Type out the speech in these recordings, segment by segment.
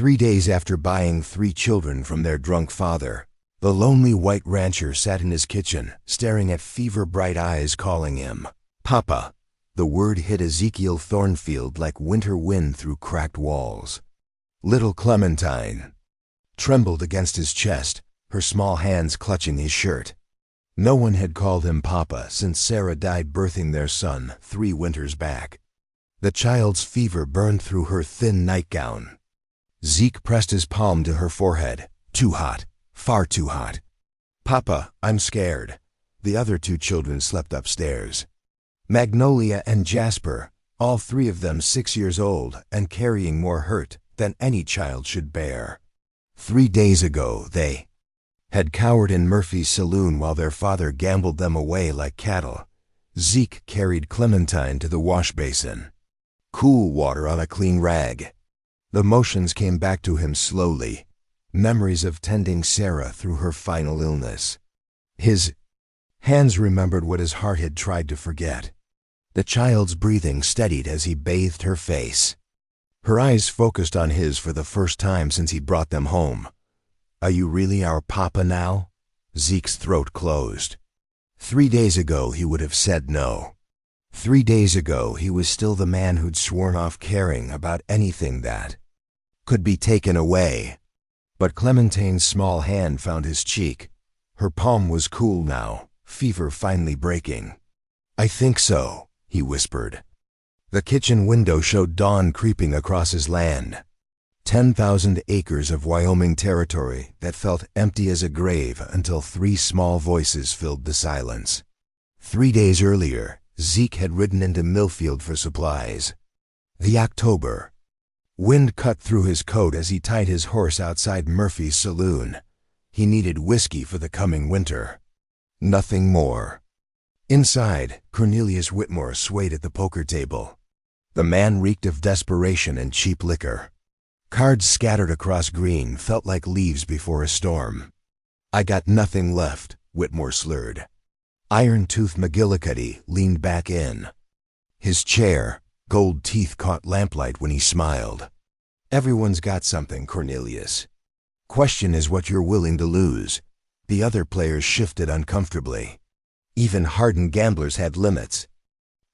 3 days after buying 3 children from their drunk father, the lonely white rancher sat in his kitchen, staring at fever-bright eyes calling him, "Papa." The word hit Ezekiel Thornfield like winter wind through cracked walls. Little Clementine trembled against his chest, her small hands clutching his shirt. No one had called him Papa since Sarah died birthing their son 3 winters back. The child's fever burned through her thin nightgown. Zeke pressed his palm to her forehead. Too hot. Far too hot. "Papa, I'm scared." The other 2 children slept upstairs. Magnolia and Jasper, all 3 of them 6 years old and carrying more hurt than any child should bear. 3 days ago they had cowered in Murphy's saloon while their father gambled them away like cattle. Zeke carried Clementine to the wash basin. Cool water on a clean rag. The motions came back to him slowly, memories of tending Sarah through her final illness. His hands remembered what his heart had tried to forget. The child's breathing steadied as he bathed her face. Her eyes focused on his for the first time since he brought them home. "Are you really our papa now?" Zeke's throat closed. 3 days ago he would have said no. 3 days ago he was still the man who'd sworn off caring about anything that could be taken away. But Clementine's small hand found his cheek. Her palm was cool now, fever finally breaking. "I think so," he whispered. The kitchen window showed dawn creeping across his land. 10,000 acres of Wyoming territory that felt empty as a grave until 3 small voices filled the silence. 3 days earlier, Zeke had ridden into Millfield for supplies. The October wind cut through his coat as he tied his horse outside Murphy's saloon. He needed whiskey for the coming winter. Nothing more. Inside, Cornelius Whitmore swayed at the poker table. The man reeked of desperation and cheap liquor. Cards scattered across green felt like leaves before a storm. "I got nothing left," Whitmore slurred. Iron-toothed McGillicuddy leaned back in. His chair, gold teeth caught lamplight when he smiled. "Everyone's got something, Cornelius. Question is what you're willing to lose." The other players shifted uncomfortably. Even hardened gamblers had limits.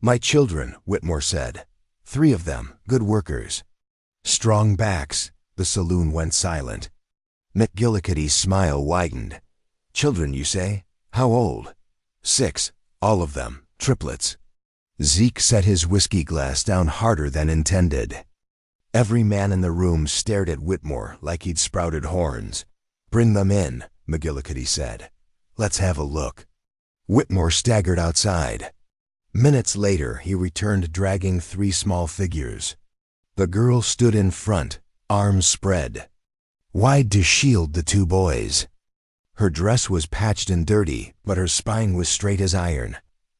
"My children," Whitmore said. 3 of them, good workers. Strong backs. The saloon went silent. McGillicuddy's smile widened. "Children, you say? How old?" 6, all of them, triplets. Zeke set his whiskey glass down harder than intended. Every man in the room stared at Whitmore like he'd sprouted horns. "Bring them in," McGillicuddy said. "Let's have a look." Whitmore staggered outside. Minutes later, he returned dragging 3 small figures. The girl stood in front, arms spread, wide to shield the 2 boys. Her dress was patched and dirty, but her spine was straight as iron.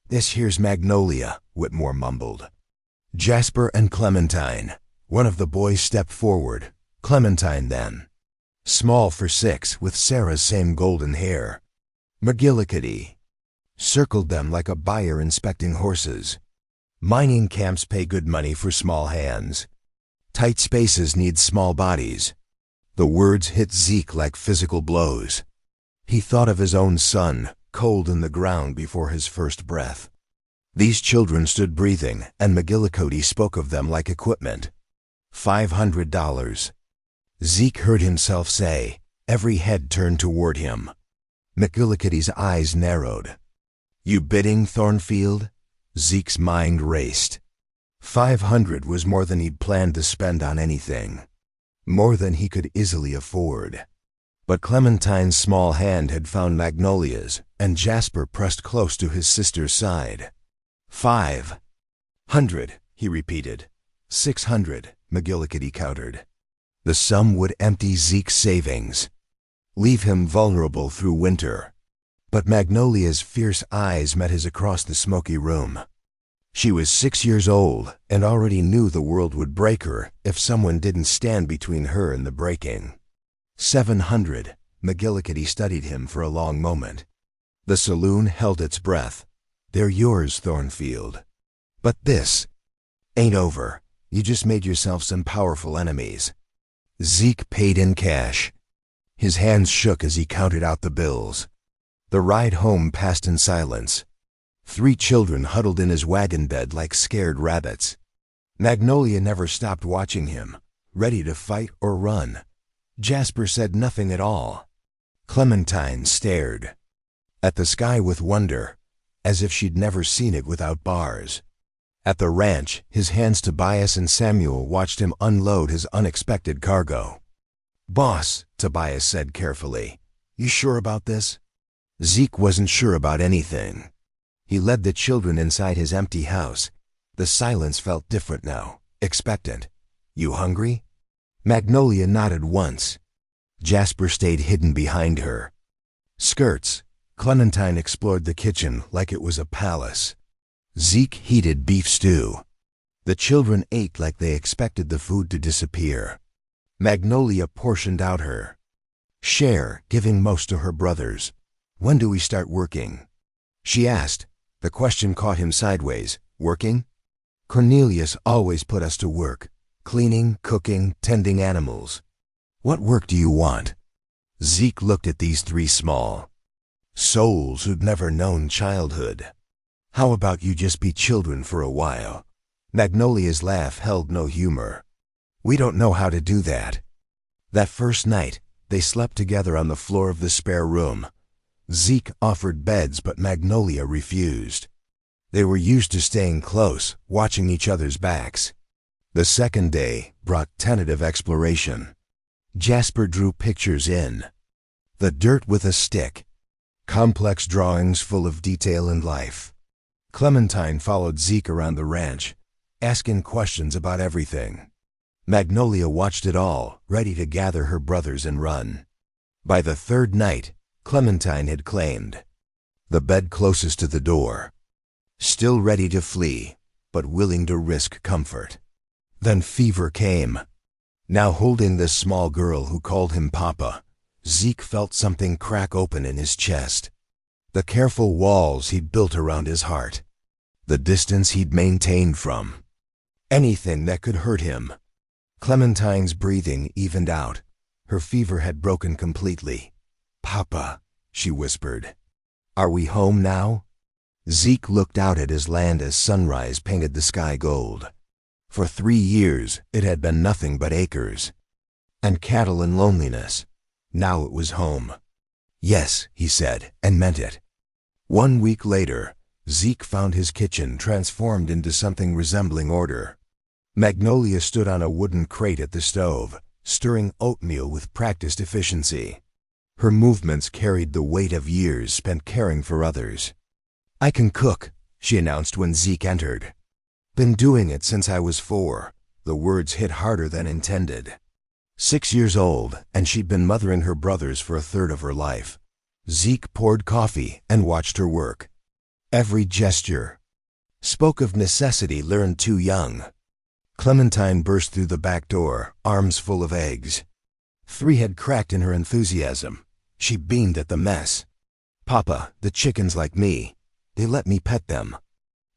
"This here's Magnolia," Whitmore mumbled. "Jasper and Clementine." One of the boys stepped forward. Clementine then. Small for 6, with Sarah's same golden hair. McGillicuddy circled them like a buyer inspecting horses. "Mining camps pay good money for small hands. Tight spaces need small bodies." The words hit Zeke like physical blows. He thought of his own son, cold in the ground before his first breath. These children stood breathing, and McGillicuddy spoke of them like equipment. $500. Zeke heard himself say. Every head turned toward him. McGillicuddy's eyes narrowed. "You bidding, Thornfield?" Zeke's mind raced. 500 was more than he'd planned to spend on anything. More than he could easily afford. But Clementine's small hand had found Magnolia's, and Jasper pressed close to his sister's side. 500, he repeated. 600, McGillicuddy countered. The sum would empty Zeke's savings, leave him vulnerable through winter. But Magnolia's fierce eyes met his across the smoky room. She was 6 years old and already knew the world would break her if someone didn't stand between her and the breaking. 700, McGillicuddy studied him for a long moment. The saloon held its breath. They're yours, Thornfield. But this ain't over. You just made yourself some powerful enemies. Zeke paid in cash. His hands shook as he counted out the bills. The ride home passed in silence. 3 children huddled in his wagon bed like scared rabbits. Magnolia never stopped watching him, ready to fight or run. Jasper said nothing at all. Clementine stared at the sky with wonder, as if she'd never seen it without bars. At the ranch, his hands Tobias and Samuel watched him unload his unexpected cargo. "Boss," Tobias said carefully, "you sure about this?" Zeke wasn't sure about anything. He led the children inside his empty house. The silence felt different now, expectant. "You hungry?" Magnolia nodded once. Jasper stayed hidden behind her skirts. Clementine explored the kitchen like it was a palace. Zeke heated beef stew. The children ate like they expected the food to disappear. Magnolia portioned out her share, giving most to her brothers. "When do we start working?" she asked. The question caught him sideways. "Working?" "Cornelius always put us to work. Cleaning, cooking, tending animals." "What work do you want?" Zeke looked at these 3 small souls who'd never known childhood. "How about you just be children for a while?" Magnolia's laugh held no humor. "We don't know how to do that." That first night, they slept together on the floor of the spare room. Zeke offered beds, but Magnolia refused. They were used to staying close, watching each other's backs. The second day brought tentative exploration. Jasper drew pictures in the dirt with a stick, complex drawings full of detail and life. Clementine followed Zeke around the ranch, asking questions about everything. Magnolia watched it all, ready to gather her brothers and run. By the 3rd night, Clementine had claimed the bed closest to the door, still ready to flee, but willing to risk comfort. Then fever came. Now holding this small girl who called him Papa, Zeke felt something crack open in his chest. The careful walls he'd built around his heart. The distance he'd maintained from anything that could hurt him. Clementine's breathing evened out. Her fever had broken completely. "Papa," she whispered. "Are we home now?" Zeke looked out at his land as sunrise painted the sky gold. For 3 years, it had been nothing but acres and cattle and loneliness. Now it was home. "Yes," he said, and meant it. 1 week later, Zeke found his kitchen transformed into something resembling order. Magnolia stood on a wooden crate at the stove, stirring oatmeal with practiced efficiency. Her movements carried the weight of years spent caring for others. "I can cook," she announced when Zeke entered. "Been doing it since I was 4. The words hit harder than intended. 6 years old, and she'd been mothering her brothers for a third of her life. Zeke poured coffee and watched her work. Every gesture spoke of necessity learned too young. Clementine burst through the back door, arms full of eggs. 3 had cracked in her enthusiasm. She beamed at the mess. "Papa, the chickens like me. They let me pet them."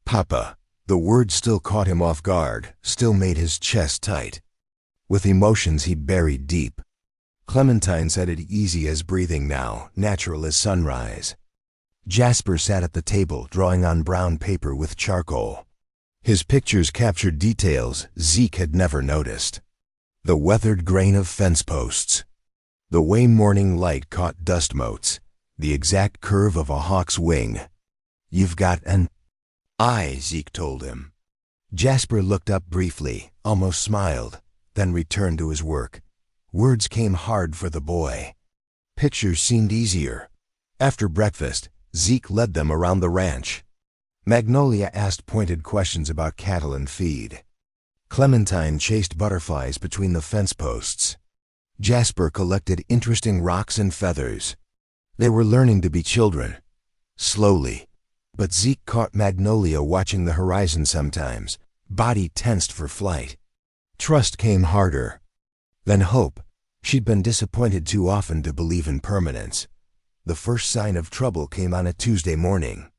"Papa," the word still caught him off guard, still made his chest tight. With emotions he'd buried deep. Clementine said it easy as breathing now, natural as sunrise. Jasper sat at the table drawing on brown paper with charcoal. His pictures captured details Zeke had never noticed. The weathered grain of fence posts, the way morning light caught dust motes, the exact curve of a hawk's wing. "You've got an eye," Zeke told him. Jasper looked up briefly, almost smiled, then returned to his work. Words came hard for the boy. Pictures seemed easier. After breakfast, Zeke led them around the ranch. Magnolia asked pointed questions about cattle and feed. Clementine chased butterflies between the fence posts. Jasper collected interesting rocks and feathers. They were learning to be children. Slowly. But Zeke caught Magnolia watching the horizon sometimes, body tensed for flight. Trust came harder. Then hope. She'd been disappointed too often to believe in permanence. The first sign of trouble came on a Tuesday morning.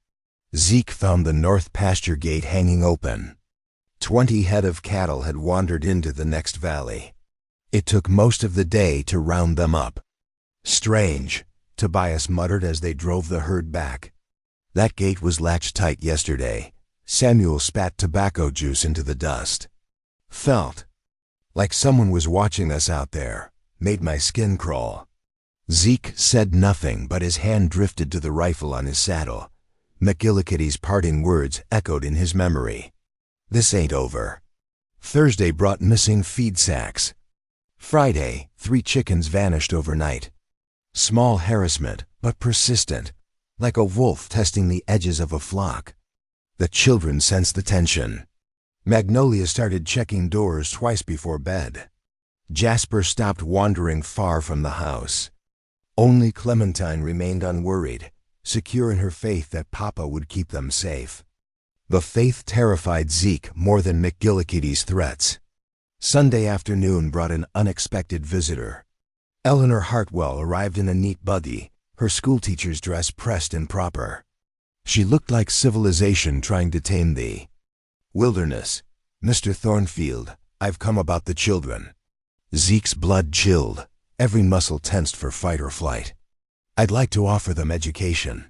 Zeke found the north pasture gate hanging open. 20 head of cattle had wandered into the next valley. It took most of the day to round them up. Strange, Tobias muttered as they drove the herd back. That gate was latched tight yesterday. Samuel spat tobacco juice into the dust. Felt like someone was watching us out there. Made my skin crawl. Zeke said nothing, but his hand drifted to the rifle on his saddle. McGillicuddy's parting words echoed in his memory. This ain't over. Thursday brought missing feed sacks. Friday, 3 chickens vanished overnight. Small harassment, but persistent, like a wolf testing the edges of a flock. The children sensed the tension. Magnolia started checking doors twice before bed. Jasper stopped wandering far from the house. Only Clementine remained unworried, secure in her faith that Papa would keep them safe. The faith terrified Zeke more than McGillicuddy's threats. Sunday afternoon brought an unexpected visitor. Eleanor Hartwell arrived in a neat buggy, her schoolteacher's dress pressed and proper. She looked like civilization trying to tame the wilderness. Mr. Thornfield, I've come about the children. Zeke's blood chilled, every muscle tensed for fight or flight. I'd like to offer them education.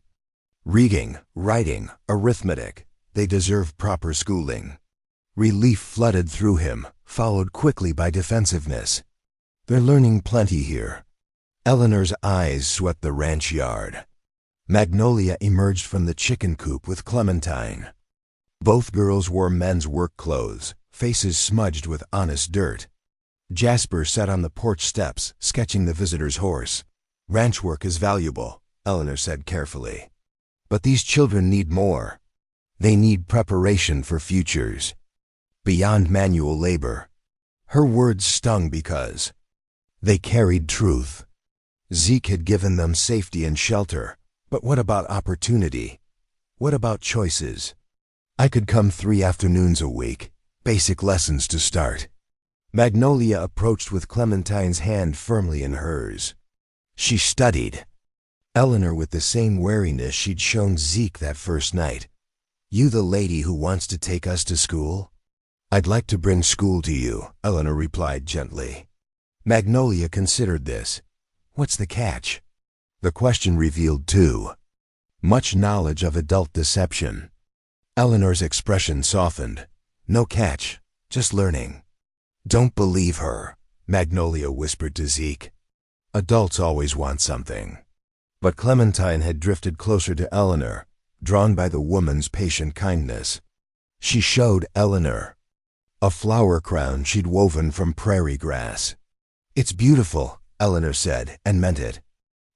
Reading, writing, arithmetic. They deserve proper schooling. Relief flooded through him, followed quickly by defensiveness. They're learning plenty here. Eleanor's eyes swept the ranch yard. Magnolia emerged from the chicken coop with Clementine. Both girls wore men's work clothes, faces smudged with honest dirt. Jasper sat on the porch steps, sketching the visitor's horse. Ranch work is valuable, Eleanor said carefully. But these children need more. They need preparation for futures. Beyond manual labor. Her words stung because they carried truth. Zeke had given them safety and shelter, but what about opportunity? What about choices? I could come 3 afternoons a week, basic lessons to start. Magnolia approached with Clementine's hand firmly in hers. She studied. Eleanor with the same wariness she'd shown Zeke that first night. You the lady who wants to take us to school? I'd like to bring school to you, Eleanor replied gently. Magnolia considered this. What's the catch? The question revealed too much knowledge of adult deception. Eleanor's expression softened. No catch, just learning. Don't believe her, Magnolia whispered to Zeke. Adults always want something. But Clementine had drifted closer to Eleanor, drawn by the woman's patient kindness. She showed Eleanor a flower crown she'd woven from prairie grass. It's beautiful, Eleanor said, and meant it.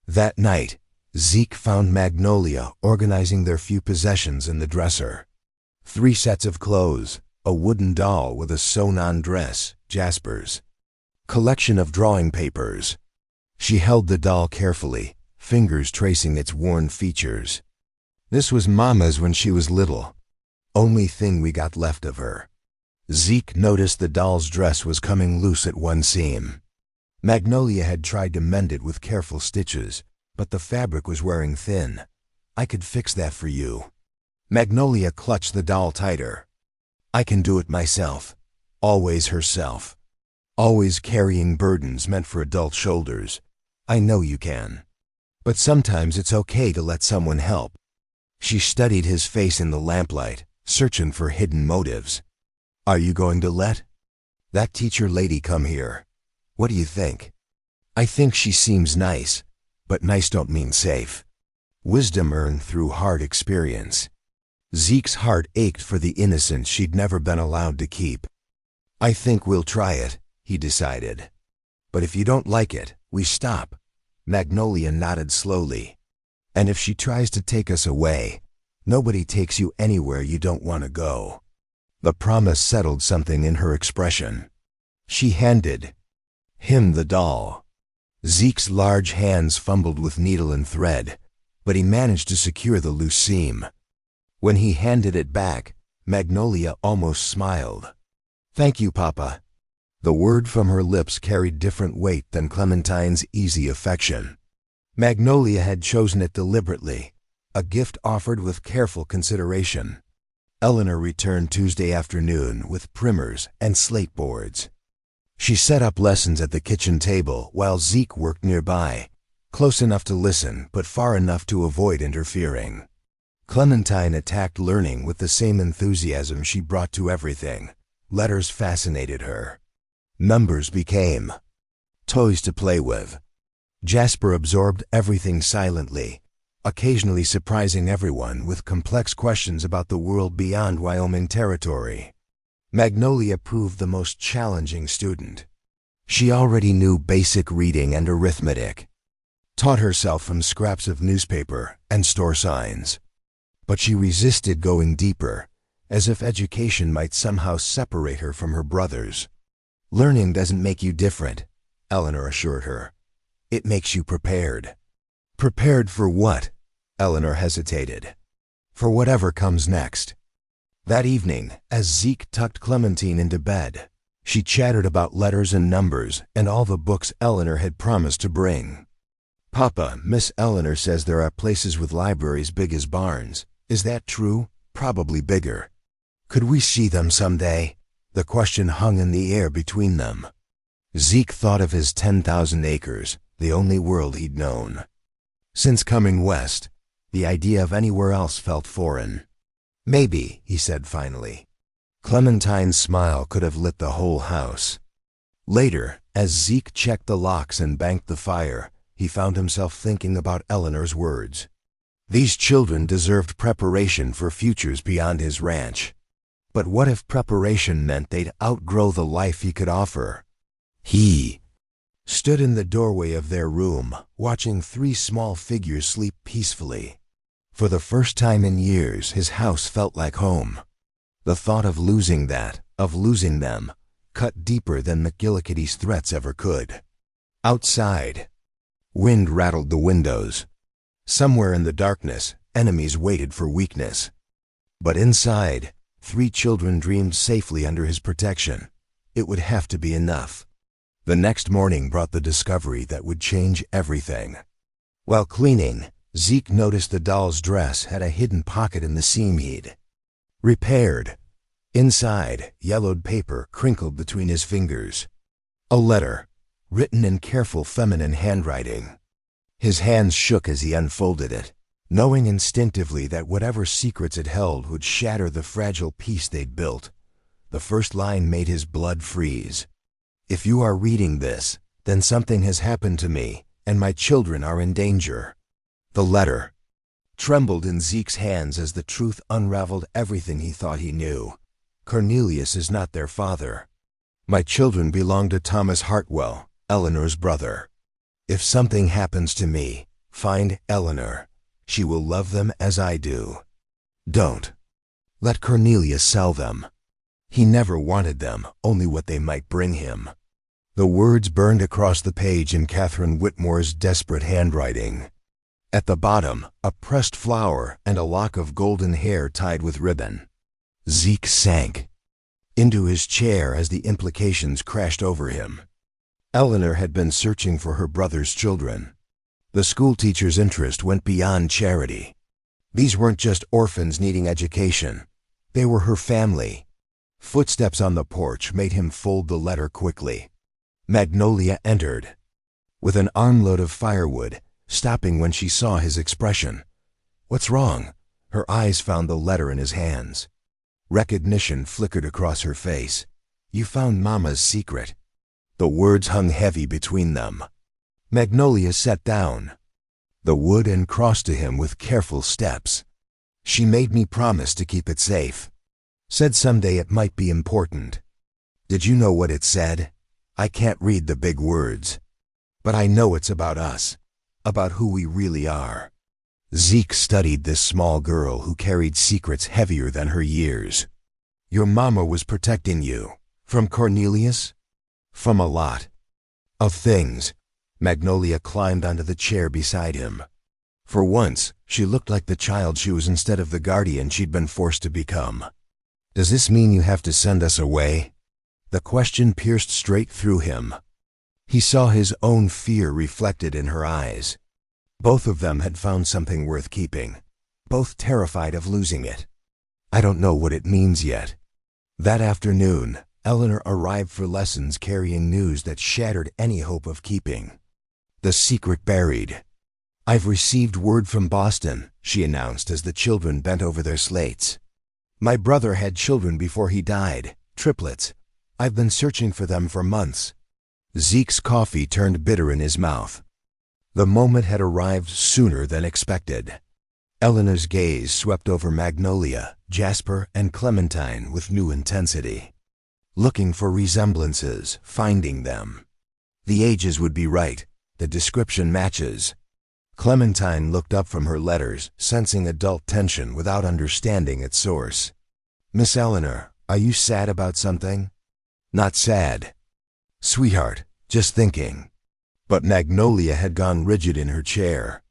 That night, Zeke found Magnolia organizing their few possessions in the dresser. 3 sets of clothes, a wooden doll with a sewn-on dress, Jasper's. Collection of drawing papers. She held the doll carefully, fingers tracing its worn features. This was Mama's when she was little. Only thing we got left of her. Zeke noticed the doll's dress was coming loose at one seam. Magnolia had tried to mend it with careful stitches, but the fabric was wearing thin. I could fix that for you. Magnolia clutched the doll tighter. I can do it myself. Always herself. Always carrying burdens meant for adult shoulders. I know you can. But sometimes it's okay to let someone help. She studied his face in the lamplight, searching for hidden motives. Are you going to let that teacher lady come here? What do you think? I think she seems nice, but nice don't mean safe. Wisdom earned through hard experience. Zeke's heart ached for the innocence she'd never been allowed to keep. I think we'll try it, he decided. But if you don't like it, we stop. Magnolia nodded slowly. And if she tries to take us away, nobody takes you anywhere you don't want to go. The promise settled something in her expression. She handed him the doll. Zeke's large hands fumbled with needle and thread, but he managed to secure the loose seam. When he handed it back, Magnolia almost smiled. Thank you, Papa. The word from her lips carried different weight than Clementine's easy affection. Magnolia had chosen it deliberately, a gift offered with careful consideration. Eleanor returned Tuesday afternoon with primers and slate boards. She set up lessons at the kitchen table while Zeke worked nearby, close enough to listen but far enough to avoid interfering. Clementine attacked learning with the same enthusiasm she brought to everything. Letters fascinated her. Numbers became toys to play with. Jasper absorbed everything silently, occasionally surprising everyone with complex questions about the world beyond Wyoming territory. Magnolia proved the most challenging student. She already knew basic reading and arithmetic, taught herself from scraps of newspaper and store signs. But she resisted going deeper, as if education might somehow separate her from her brothers. "Learning doesn't make you different," Eleanor assured her. "It makes you prepared." "Prepared for what?" Eleanor hesitated. "For whatever comes next." That evening, as Zeke tucked Clementine into bed, she chattered about letters and numbers and all the books Eleanor had promised to bring. "Papa, Miss Eleanor says there are places with libraries big as barns. Is that true? Probably bigger. Could we see them someday?" The question hung in the air between them. Zeke thought of his 10,000 acres, the only world he'd known. Since coming west, the idea of anywhere else felt foreign. "Maybe," he said finally. Clementine's smile could have lit the whole house. Later, as Zeke checked the locks and banked the fire, he found himself thinking about Eleanor's words. These children deserved preparation for futures beyond his ranch. But what if preparation meant they'd outgrow the life he could offer? He stood in the doorway of their room, watching 3 small figures sleep peacefully. For the first time in years, his house felt like home. The thought of losing that, of losing them, cut deeper than McGillicuddy's threats ever could. Outside, wind rattled the windows. Somewhere in the darkness, enemies waited for weakness. But inside, 3 children dreamed safely under his protection. It would have to be enough. The next morning brought the discovery that would change everything. While cleaning, Zeke noticed the doll's dress had a hidden pocket in the seam he'd repaired. Inside, yellowed paper crinkled between his fingers. A letter, written in careful feminine handwriting. His hands shook as he unfolded it, knowing instinctively that whatever secrets it held would shatter the fragile peace they'd built. The first line made his blood freeze. "If you are reading this, then something has happened to me, and my children are in danger." The letter trembled in Zeke's hands as the truth unraveled everything he thought he knew. "Cornelius is not their father. My children belong to Thomas Hartwell, Eleanor's brother. If something happens to me, find Eleanor. She will love them as I do. Don't let Cornelius sell them. He never wanted them, only what they might bring him." The words burned across the page in Catherine Whitmore's desperate handwriting. At the bottom, a pressed flower and a lock of golden hair tied with ribbon. Zeke sank into his chair as the implications crashed over him. Eleanor had been searching for her brother's children. The schoolteacher's interest went beyond charity. These weren't just orphans needing education. They were her family. Footsteps on the porch made him fold the letter quickly. Magnolia entered with an armload of firewood, stopping when she saw his expression. "What's wrong?" Her eyes found the letter in his hands. Recognition flickered across her face. "You found Mama's secret." The words hung heavy between them. Magnolia sat down the wood and crossed to him with careful steps. "She made me promise to keep it safe. Said someday it might be important." "Did you know what it said?" "I can't read the big words. But I know it's about us, about who we really are." Zeke studied this small girl who carried secrets heavier than her years. "Your mama was protecting you. From Cornelius?" "From a lot of things." Magnolia climbed onto the chair beside him. For once, she looked like the child she was instead of the guardian she'd been forced to become. "Does this mean you have to send us away?" The question pierced straight through him. He saw his own fear reflected in her eyes. Both of them had found something worth keeping, both terrified of losing it. "I don't know what it means yet." That afternoon, Eleanor arrived for lessons carrying news that shattered any hope of keeping. The secret buried. "I've received word from Boston," she announced as the children bent over their slates. "My brother had children before he died, triplets. I've been searching for them for months." Zeke's coffee turned bitter in his mouth. The moment had arrived sooner than expected. Eleanor's gaze swept over Magnolia, Jasper, and Clementine with new intensity. Looking for resemblances, finding them. The ages would be right, the description matches. Clementine looked up from her letters, sensing adult tension without understanding its source. "Miss Eleanor, are you sad about something?" "Not sad. Sweetheart, just thinking." But Magnolia had gone rigid in her chair.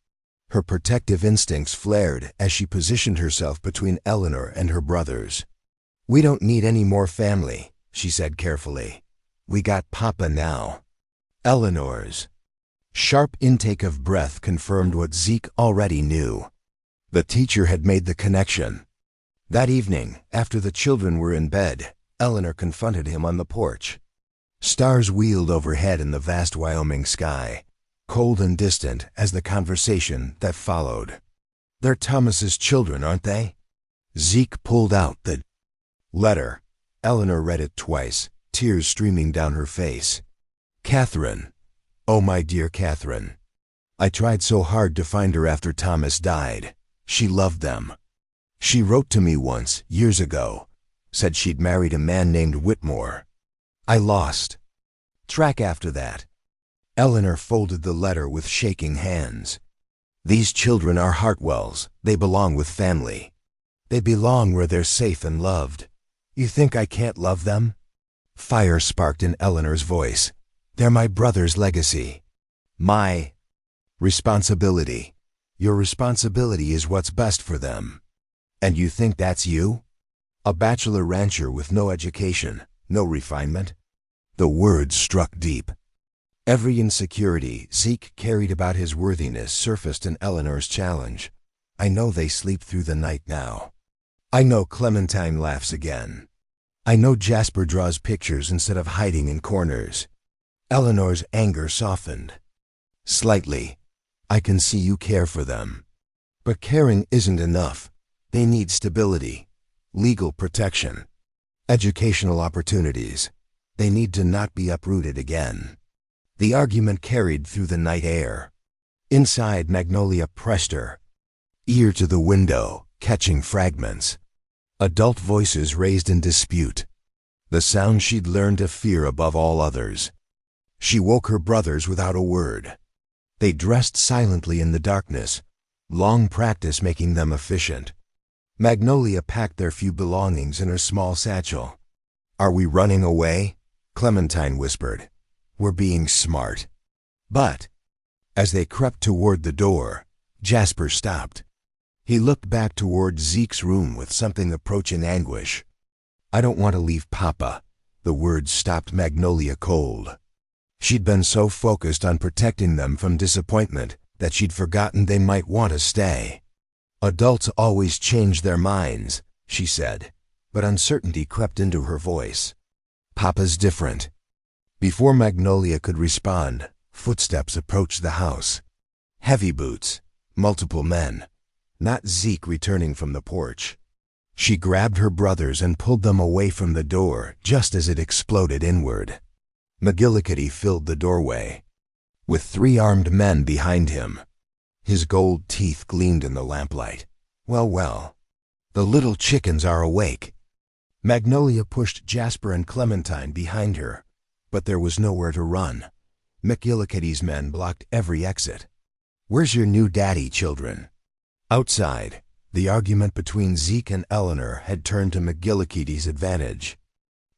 Her protective instincts flared as she positioned herself between Eleanor and her brothers. "We don't need any more family," she said carefully. "We got Papa now." Eleanor's sharp intake of breath confirmed what Zeke already knew. The teacher had made the connection. That evening, after the children were in bed, Eleanor confronted him on the porch. Stars wheeled overhead in the vast Wyoming sky, cold and distant as the conversation that followed. "They're Thomas's children, aren't they?" Zeke pulled out the letter. Eleanor read it twice, tears streaming down her face. "Catherine. Oh, my dear Catherine. I tried so hard to find her after Thomas died. She loved them. She wrote to me once, years ago, said she'd married a man named Whitmore. I lost track after that." Eleanor folded the letter with shaking hands. "These children are Hartwells. They belong with family. They belong where they're safe and loved. You think I can't love them?" Fire sparked in Eleanor's voice. "They're my brother's legacy. My responsibility. Your responsibility is what's best for them. And you think that's you? A bachelor rancher with no education, no refinement?" The words struck deep. Every insecurity Zeke carried about his worthiness surfaced in Eleanor's challenge. "I know they sleep through the night now. I know Clementine laughs again. I know Jasper draws pictures instead of hiding in corners." Eleanor's anger softened. "Slightly. I can see you care for them. But caring isn't enough. They need stability, legal protection, educational opportunities. They need to not be uprooted again." The argument carried through the night air. Inside, Magnolia pressed her ear to the window, catching fragments. Adult voices raised in dispute. The sound she'd learned to fear above all others. She woke her brothers without a word. They dressed silently in the darkness, long practice making them efficient. Magnolia packed their few belongings in her small satchel. "Are we running away?" Clementine whispered. "We're being smart." But as they crept toward the door, Jasper stopped. He looked back toward Zeke's room with something approaching anguish. "I don't want to leave Papa." The words stopped Magnolia cold. She'd been so focused on protecting them from disappointment that she'd forgotten they might want to stay. "Adults always change their minds," she said, but uncertainty crept into her voice. "Papa's different." Before Magnolia could respond, footsteps approached the house. Heavy boots, multiple men, not Zeke returning from the porch. She grabbed her brothers and pulled them away from the door just as it exploded inward. McGillicuddy filled the doorway, with 3 armed men behind him. His gold teeth gleamed in the lamplight. Well, well, the little chickens are awake." Magnolia pushed Jasper and Clementine behind her, but there was nowhere to run. McGillicuddy's men blocked every exit. "Where's your new daddy, children?" Outside, the argument between Zeke and Eleanor had turned to McGillicuddy's advantage.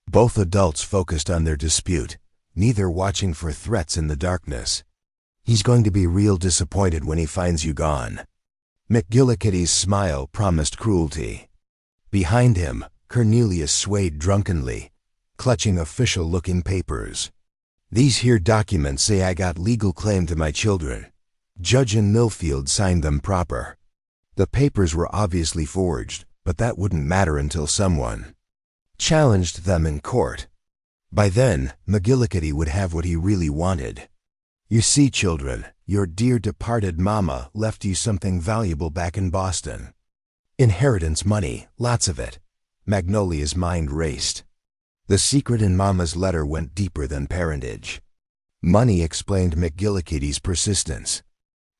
Both adults focused on their dispute, neither watching for threats in the darkness. "He's going to be real disappointed when he finds you gone." McGillicuddy's smile promised cruelty. Behind him, Cornelius swayed drunkenly, clutching official-looking papers. "These here documents say I got legal claim to my children. Judge in Millfield signed them proper." The papers were obviously forged, but that wouldn't matter until someone challenged them in court. By then, McGillicuddy would have what he really wanted. You see, children, your dear departed mama left you something valuable back in Boston. Inheritance money, lots of it. Magnolia's mind raced. The secret in Mama's letter went deeper than parentage. Money explained McGillicuddy's persistence.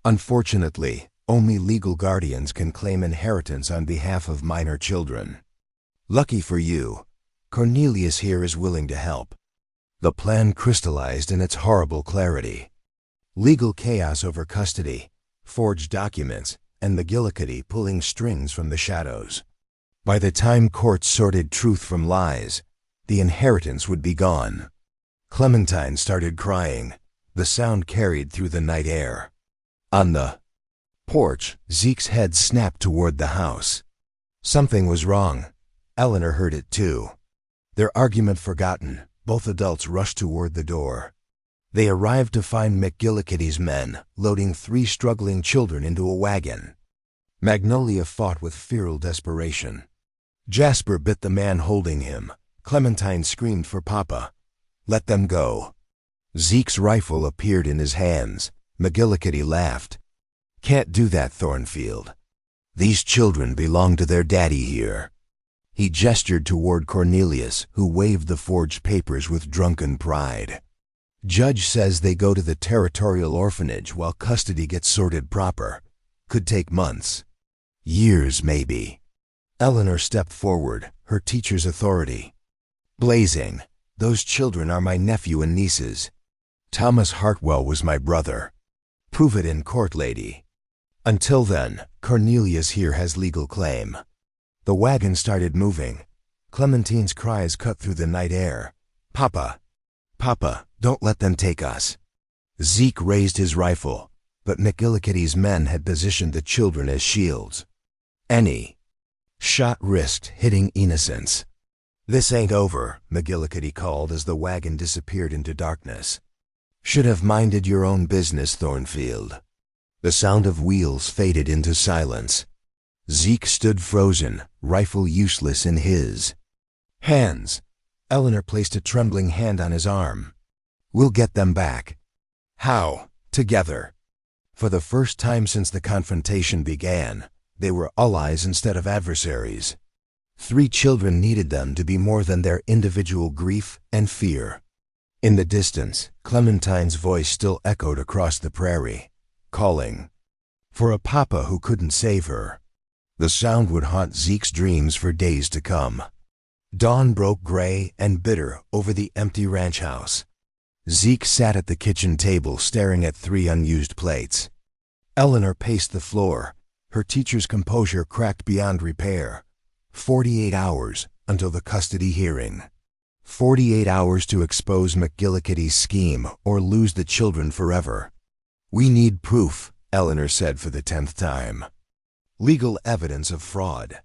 Unfortunately, only legal guardians can claim inheritance on behalf of minor children. Lucky for you, Cornelius here is willing to help. The plan crystallized in its horrible clarity. Legal chaos over custody, forged documents, and McGillicuddy pulling strings from the shadows. By the time courts sorted truth from lies, the inheritance would be gone. Clementine started crying. The sound carried through the night air. On the porch, Zeke's head snapped toward the house. Something was wrong. Eleanor heard it too. Their argument forgotten, both adults rushed toward the door. They arrived to find McGillicuddy's men loading 3 struggling children into a wagon. Magnolia fought with feral desperation. Jasper bit the man holding him. Clementine screamed for Papa. Let them go. Zeke's rifle appeared in his hands. McGillicuddy laughed. Can't do that, Thornfield. These children belong to their daddy here. He gestured toward Cornelius, who waved the forged papers with drunken pride. Judge says they go to the territorial orphanage while custody gets sorted proper. Could take months. Years, maybe. Eleanor stepped forward, her teacher's authority. Blazing, those children are my nephew and nieces. Thomas Hartwell was my brother. Prove it in court, lady. Until then, Cornelius here has legal claim. The wagon started moving. Clementine's cries cut through the night air. Papa! Papa, don't let them take us. Zeke raised his rifle, but McGillicuddy's men had positioned the children as shields. Any shot risked hitting innocents. This ain't over, McGillicuddy called as the wagon disappeared into darkness. Should have minded your own business, Thornfield. The sound of wheels faded into silence. Zeke stood frozen, rifle useless in his hands. Eleanor placed a trembling hand on his arm. We'll get them back. How? Together. For the first time since the confrontation began, they were allies instead of adversaries. 3 children needed them to be more than their individual grief and fear. In the distance, Clementine's voice still echoed across the prairie, calling for a papa who couldn't save her. The sound would haunt Zeke's dreams for days to come. Dawn broke gray and bitter over the empty ranch house. Zeke sat at the kitchen table staring at 3 unused plates. Eleanor paced the floor. Her teacher's composure cracked beyond repair. 48 hours until the custody hearing. 48 hours to expose McGillicuddy's scheme or lose the children forever. We need proof, Eleanor said for the 10th time. Legal evidence of fraud.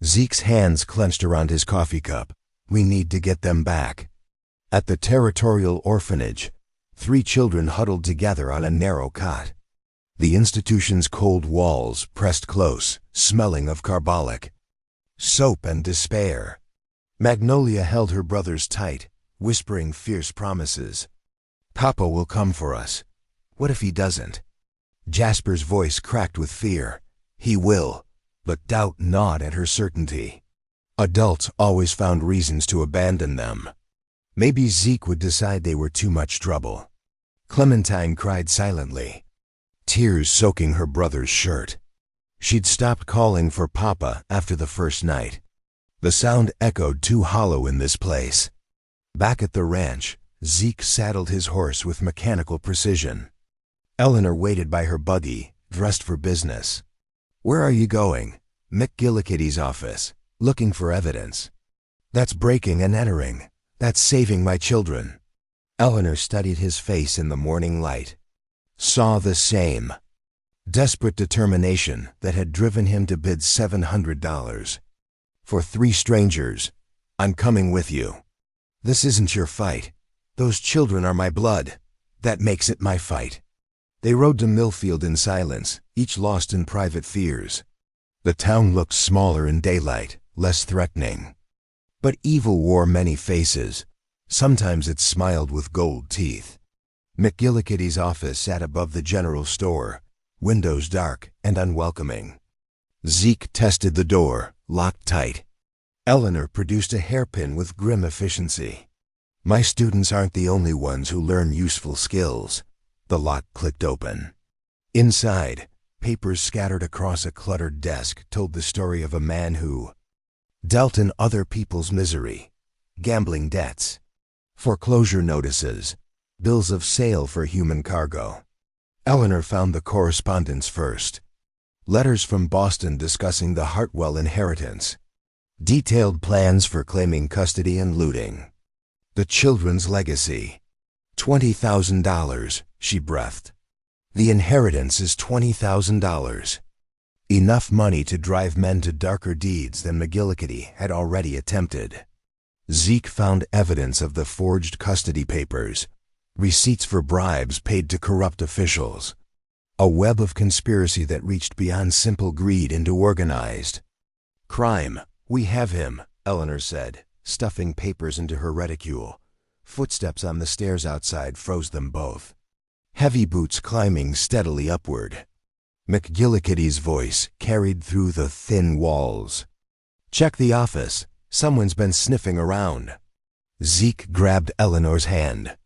Zeke's hands clenched around his coffee cup. We need to get them back. At the territorial orphanage, 3 children huddled together on a narrow cot. The institution's cold walls pressed close, smelling of carbolic soap and despair. Magnolia held her brothers tight, whispering fierce promises. Papa will come for us. What if he doesn't? Jasper's voice cracked with fear. He will, but doubt gnawed at her certainty. Adults always found reasons to abandon them. Maybe Zeke would decide they were too much trouble. Clementine cried silently, tears soaking her brother's shirt. She'd stopped calling for Papa after the first night. The sound echoed too hollow in this place. Back at the ranch, Zeke saddled his horse with mechanical precision. Eleanor waited by her buggy, dressed for business. Where are you going? McGillicuddy's office. Looking for evidence. That's breaking and entering. That's saving my children. Eleanor studied his face in the morning light. Saw the same desperate determination that had driven him to bid $700. For 3 strangers. I'm coming with you. This isn't your fight. Those children are my blood. That makes it my fight. They rode to Millfield in silence, each lost in private fears. The town looked smaller in daylight, less threatening. But evil wore many faces. Sometimes it smiled with gold teeth. McGillicuddy's office sat above the general store, windows dark and unwelcoming. Zeke tested the door, locked tight. Eleanor produced a hairpin with grim efficiency. My students aren't the only ones who learn useful skills. The lock clicked open. Inside, papers scattered across a cluttered desk told the story of a man who dealt in other people's misery, gambling debts, foreclosure notices, bills of sale for human cargo. Eleanor found the correspondence first. Letters from Boston discussing the Heartfelt inheritance. Detailed plans for claiming custody and looting. The children's legacy. $20,000, she breathed. The inheritance is $20,000. Enough money to drive men to darker deeds than McGillicuddy had already attempted. Zeke found evidence of the forged custody papers, receipts for bribes paid to corrupt officials. A web of conspiracy that reached beyond simple greed into organized crime. "We have him," Eleanor said, stuffing papers into her reticule. Footsteps on the stairs outside froze them both. Heavy boots climbing steadily upward. McGillicuddy's voice carried through the thin walls. "Check the office. Someone's been sniffing around." Zeke grabbed Eleanor's hand.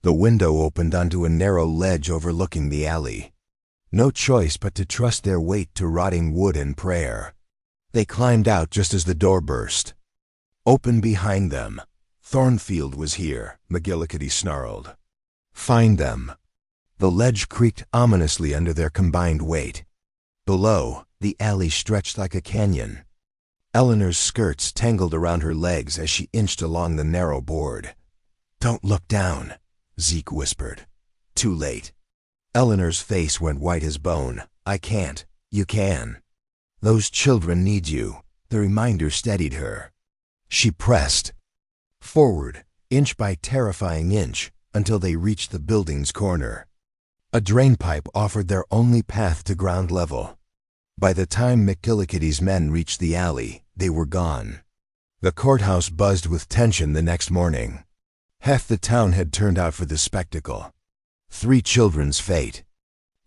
The window opened onto a narrow ledge overlooking the alley. No choice but to trust their weight to rotting wood and prayer. They climbed out just as the door burst. Open behind them. "Thornfield was here," McGillicuddy snarled. "Find them." The ledge creaked ominously under their combined weight. Below, the alley stretched like a canyon. Eleanor's skirts tangled around her legs as she inched along the narrow board. "Don't look down," Zeke whispered. Too late. Eleanor's face went white as bone. "I can't. You can. Those children need you." The reminder steadied her. She pressed forward, inch by terrifying inch, until they reached the building's corner. A drainpipe offered their only path to ground level. By the time McGillicuddy's men reached the alley, they were gone. The courthouse buzzed with tension the next morning. Half the town had turned out for the spectacle. 3 children's fate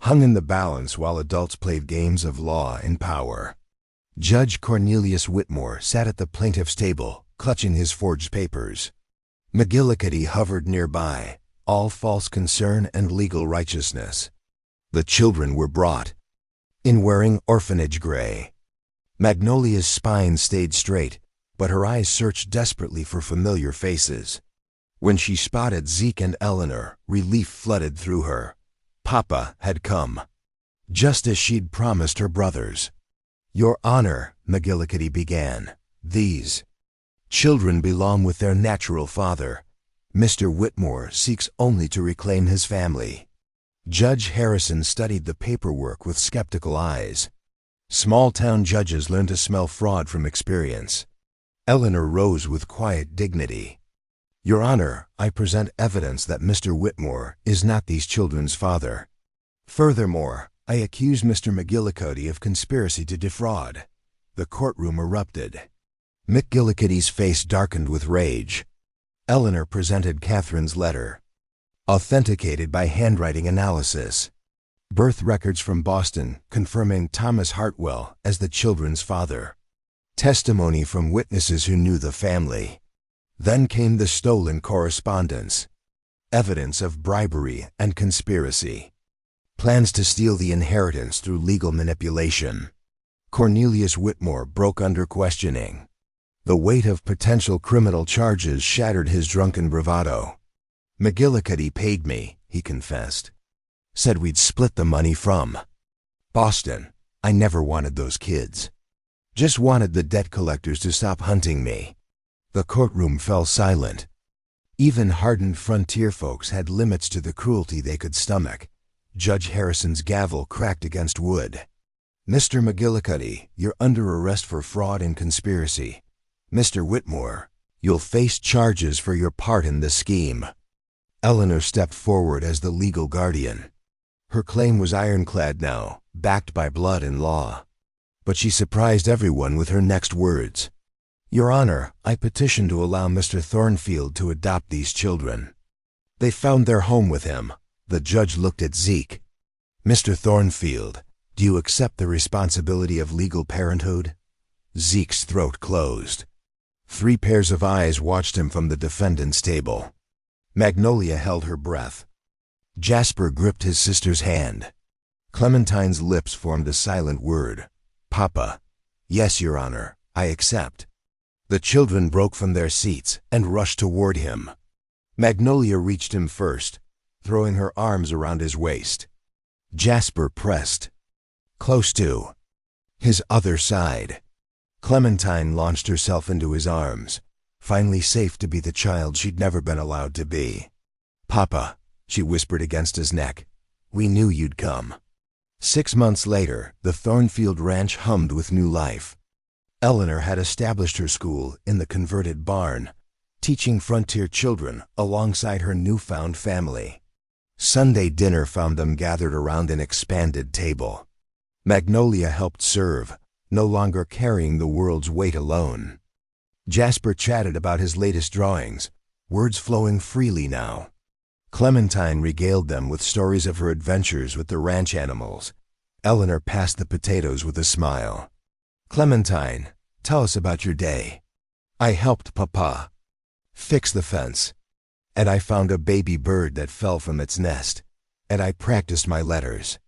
hung in the balance while adults played games of law and power. Judge Cornelius Whitmore sat at the plaintiff's table, clutching his forged papers. McGillicuddy hovered nearby, all false concern and legal righteousness. The children were brought, in wearing orphanage gray. Magnolia's spine stayed straight, but her eyes searched desperately for familiar faces. When she spotted Zeke and Eleanor, relief flooded through her. Papa had come, just as she'd promised her brothers. "Your Honor," McGillicuddy began, "these children belong with their natural father. Mr. Whitmore seeks only to reclaim his family." Judge Harrison studied the paperwork with skeptical eyes. Small-town judges learn to smell fraud from experience. Eleanor rose with quiet dignity. "Your Honor, I present evidence that Mr. Whitmore is not these children's father. Furthermore, I accuse Mr. McGillicuddy of conspiracy to defraud." The courtroom erupted. McGillicuddy's face darkened with rage. Eleanor presented Catherine's letter, authenticated by handwriting analysis. Birth records from Boston confirming Thomas Heartfelt as the children's father. Testimony from witnesses who knew the family. Then came the stolen correspondence. Evidence of bribery and conspiracy. Plans to steal the inheritance through legal manipulation. Cornelius Whitmore broke under questioning. The weight of potential criminal charges shattered his drunken bravado. "McGillicuddy paid me," he confessed. "Said we'd split the money from Boston. I never wanted those kids. Just wanted the debt collectors to stop hunting me." The courtroom fell silent. Even hardened frontier folks had limits to the cruelty they could stomach. Judge Harrison's gavel cracked against wood. "Mr. McGillicuddy, you're under arrest for fraud and conspiracy. Mr. Whitmore, you'll face charges for your part in the scheme." Eleanor stepped forward as the legal guardian. Her claim was ironclad now, backed by blood and law. But she surprised everyone with her next words. Your Honor, I petition to allow Mr. Thornfield to adopt these children. They found their home with him. The judge looked at Zeke. Mr. Thornfield, do you accept the responsibility of legal parenthood? Zeke's throat closed. 3 pairs of eyes watched him from the defendant's table. Magnolia held her breath. Jasper gripped his sister's hand. Clementine's lips formed a silent word. Papa. Yes, Your Honor, I accept. The children broke from their seats and rushed toward him. Magnolia reached him first, throwing her arms around his waist. Jasper pressed. Close to his other side. Clementine launched herself into his arms, finally safe to be the child she'd never been allowed to be. Papa, she whispered against his neck, we knew you'd come. 6 months later, the Thornfield Ranch hummed with new life. Eleanor had established her school in the converted barn, teaching frontier children alongside her newfound family. Sunday dinner found them gathered around an expanded table. Magnolia helped serve, no longer carrying the world's weight alone. Jasper chatted about his latest drawings, words flowing freely now. Clementine regaled them with stories of her adventures with the ranch animals. Eleanor passed the potatoes with a smile. Clementine, tell us about your day. I helped Papa fix the fence, and I found a baby bird that fell from its nest, and I practiced my letters,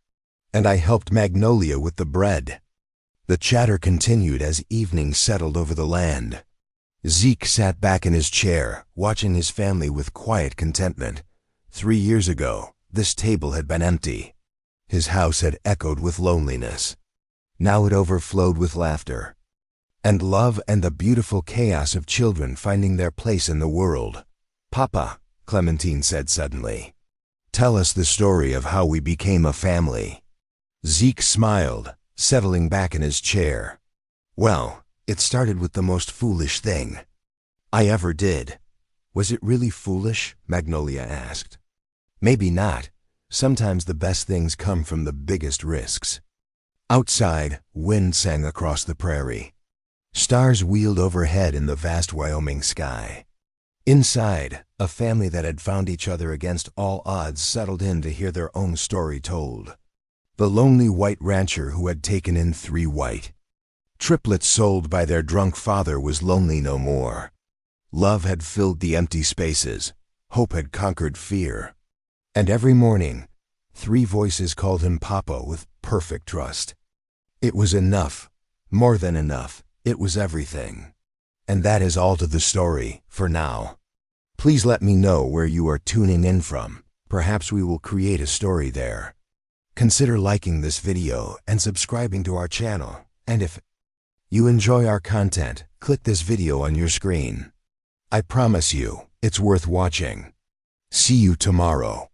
and I helped Magnolia with the bread. The chatter continued as evening settled over the land. Zeke sat back in his chair, watching his family with quiet contentment. 3 years ago, this table had been empty. His house had echoed with loneliness. Now it overflowed with laughter and love and the beautiful chaos of children finding their place in the world. Papa, Clementine said suddenly, tell us the story of how we became a family. Zeke smiled, settling back in his chair. Well, it started with the most foolish thing I ever did. Was it really foolish? Magnolia asked. Maybe not. Sometimes the best things come from the biggest risks. Outside, wind sang across the prairie. Stars wheeled overhead in the vast Wyoming sky. Inside, a family that had found each other against all odds settled in to hear their own story told. The lonely white rancher who had taken in 3 white triplets sold by their drunk father was lonely no more. Love had filled the empty spaces. Hope had conquered fear. And every morning, 3 voices called him Papa with perfect trust. It was enough, more than enough. It was everything. And that is all to the story, for now. Please let me know where you are tuning in from. Perhaps we will create a story there. Consider liking this video and subscribing to our channel. And if you enjoy our content, click this video on your screen. I promise you, it's worth watching. See you tomorrow.